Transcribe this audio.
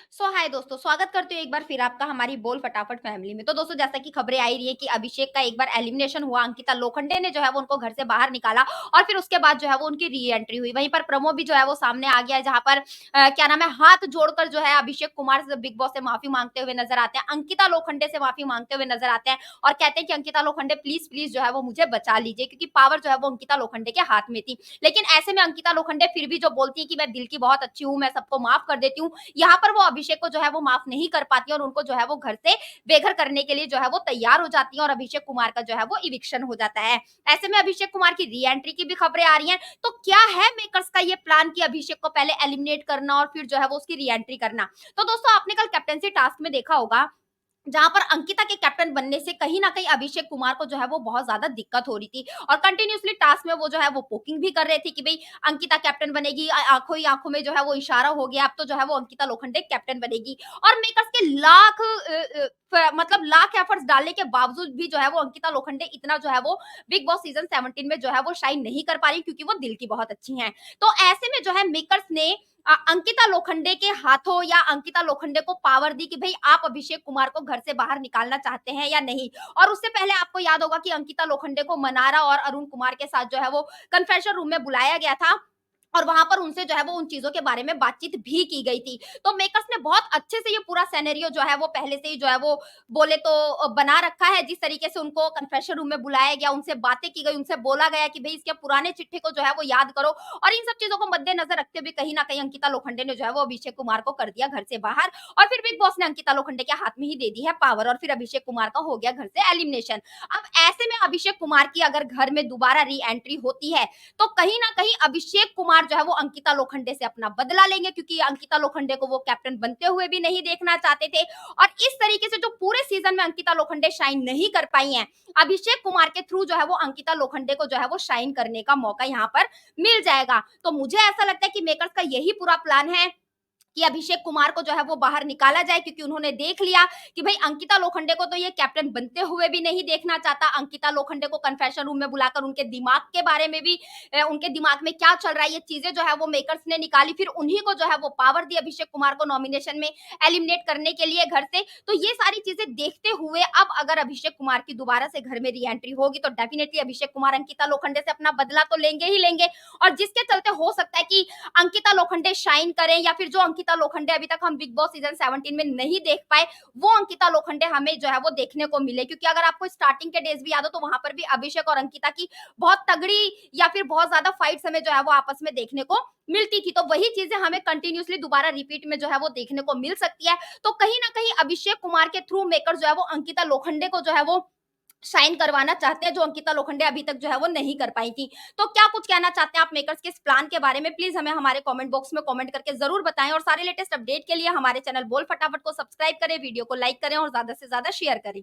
हाय दोस्तों, स्वागत करती हूँ एक बार फिर आपका हमारी बोल फटाफट फैमिली में। तो दोस्तों, जैसा कि खबरें आई रही है कि अभिषेक का एक बार एलिमिनेशन हुआ, अंकिता लोखंडे ने जो है वो उनको घर से बाहर निकाला और फिर उसके बाद जो है वो उनकी री एंट्री हुई। वहीं पर प्रोमो भी जो है वो सामने आ गया है, जहाँ पर क्या नाम है, हाथ जोड़कर जो है अभिषेक कुमार से बिग बॉस से माफी मांगते हुए नजर आते हैं, अंकिता लोखंडे से माफी मांगते हुए नजर आते हैं और कहते हैं कि अंकिता लोखंडे प्लीज प्लीज जो है वो मुझे बचा लीजिए, क्योंकि पावर जो है वो अंकिता लोखंडे के हाथ में थी। लेकिन ऐसे में अंकिता लोखंडे फिर भी जो बोलती है कि मैं दिल की बहुत अच्छी हूँ, मैं सबको माफ कर देती हूँ, यहाँ पर वो अभिषेक को जो है वो माफ नहीं कर पाती और उनको जो है वो घर से बेघर करने के लिए जो है वो तैयार हो जाती है और अभिषेक कुमार का जो है वो इविक्शन हो जाता है। ऐसे में अभिषेक कुमार की री एंट्री की भी खबरें आ रही हैं। तो क्या है मेकर्स का ये प्लान कि अभिषेक को पहले एलिमिनेट करना और फिर जो है वो उसकी री एंट्री करना? तो दोस्तों, आपने कल कैप्टेंसी टास्क में देखा होगा, जहाँ पर अंकिता के कैप्टन बनने से कहीं न कहीं अभिषेक कुमार को जो है वो बहुत ज़्यादा दिक्कत हो रही थी और कंटिन्यूअसली टास्क में वो जो है वो पोकिंग भी कर रहे थे कि भई अंकिता कैप्टन बनेगी। आँखों ही आँखों में जो है वो इशारा हो गया, अब तो जो है वो अंकिता लोखंडे कैप्टन बनेगी और मेकर्स के लाख मतलब लाख एफर्ट्स डालने के बावजूद भी जो है वो अंकिता लोखंडे इतना जो है वो बिग बॉस सीज़न 17 में जो है वो शाइन नहीं कर पा रही, क्योंकि वो दिल की बहुत अच्छी हैं। तो ऐसे में जो है मेकर्स ने अंकिता लोखंडे के हाथों या अंकिता लोखंडे को पावर दी कि भई आप अभिषेक कुमार को घर से बाहर निकालना चाहते हैं या नहीं। और उससे पहले आपको याद होगा कि अंकिता लोखंडे को मनारा और अरुण कुमार के साथ जो है वो कन्फेशन रूम में बुलाया गया था और वहां पर उनसे जो है वो उन चीजों के बारे में बातचीत भी की गई थी। तो मेकर्स ने बहुत अच्छे से ये पूरा सिनेरियो जो है वो पहले से ही जो है वो बोले तो बना रखा है। जिस तरीके से उनको कन्फेशन रूम में बुलाया गया, उनसे बातें की गई, उनसे बोला गया कि भाई इसके पुराने चिट्ठे को जो है वो याद करो और इन सब चीजों को मद्देनजर रखते हुए कहीं ना कहीं अंकिता लोखंडे ने जो है वो अभिषेक कुमार को कर दिया घर से बाहर और फिर बिग बॉस ने अंकिता लोखंडे के हाथ में ही दे दी है पावर और फिर अभिषेक कुमार का हो गया घर से एलिमिनेशन। अब ऐसे में अभिषेक कुमार की अगर घर में दोबारा री एंट्री होती है तो कहीं न कहीं अभिषेक कुमार जो है वो अंकिता लोखंडे से अपना बदला लेंगे, क्योंकि अंकिता लोखंडे को वो कैप्टन बनते हुए भी नहीं देखना चाहते थे और इस तरीके से जो पूरे सीजन में अंकिता लोखंडे शाइन नहीं कर पाई हैं, अभिषेक कुमार के थ्रू जो है वो अंकिता लोखंडे को जो है वो शाइन करने का मौका यहाँ पर मिल जाएगा। तो मुझे ऐसा लगता है कि मेकर्स का यही पूरा प्लान है कि अभिषेक कुमार को जो है वो बाहर निकाला जाए, क्योंकि उन्होंने देख लिया कि भाई अंकिता लोखंडे को तो ये कैप्टन बनते हुए भी नहीं देखना चाहता। अंकिता लोखंडे को कन्फेशन रूम में बुलाकर उनके दिमाग के बारे में भी उनके दिमाग में क्या चल रहा है ये चीजें जो है वो मेकर्स ने निकाली, फिर उन्हीं को जो है वो पावर दी अभिषेक कुमार को नॉमिनेशन में एलिमिनेट करने के लिए घर से। तो ये सारी चीजें देखते हुए अब अगर अभिषेक कुमार की दोबारा से घर में री एंट्री होगी तो डेफिनेटली अभिषेक कुमार अंकिता लोखंडे से अपना बदला तो लेंगे ही लेंगे और जिसके चलते हो सकता है कि अंकिता लोखंडे शाइन करें या फिर जो अंकिता लोखंडे अभी तक हम बिग बॉस सीजन 17 में नहीं देख पाए, वो अंकिता लोखंडे हमें जो है वो देखने को मिले। क्योंकि अगर आपको स्टार्टिंग के डेज भी याद हो तो वहां पर भी अभिषेक और अंकिता की बहुत तगड़ी या फिर बहुत ज्यादा फाइट्स हमें जो है वो आपस में देखने को मिलती थी। तो वही चीजें हमें कंटिन्यूअसली दोबारा रिपीट में जो है वो देखने को मिल सकती है। तो कहीं ना कहीं अभिषेक कुमार के थ्रू मेकर जो है वो अंकिता लोखंडे को जो है वो शाइन करवाना चाहते हैं, जो अंकिता लोखंडे अभी तक जो है वो नहीं कर पाई थी। तो क्या कुछ कहना चाहते हैं आप मेकर्स के इस प्लान के बारे में? प्लीज हमें हमारे कमेंट बॉक्स में कमेंट करके जरूर बताएं और सारे लेटेस्ट अपडेट के लिए हमारे चैनल बोल फटाफट को सब्सक्राइब करें, वीडियो को लाइक करें और ज्यादा से ज्यादा शेयर करें।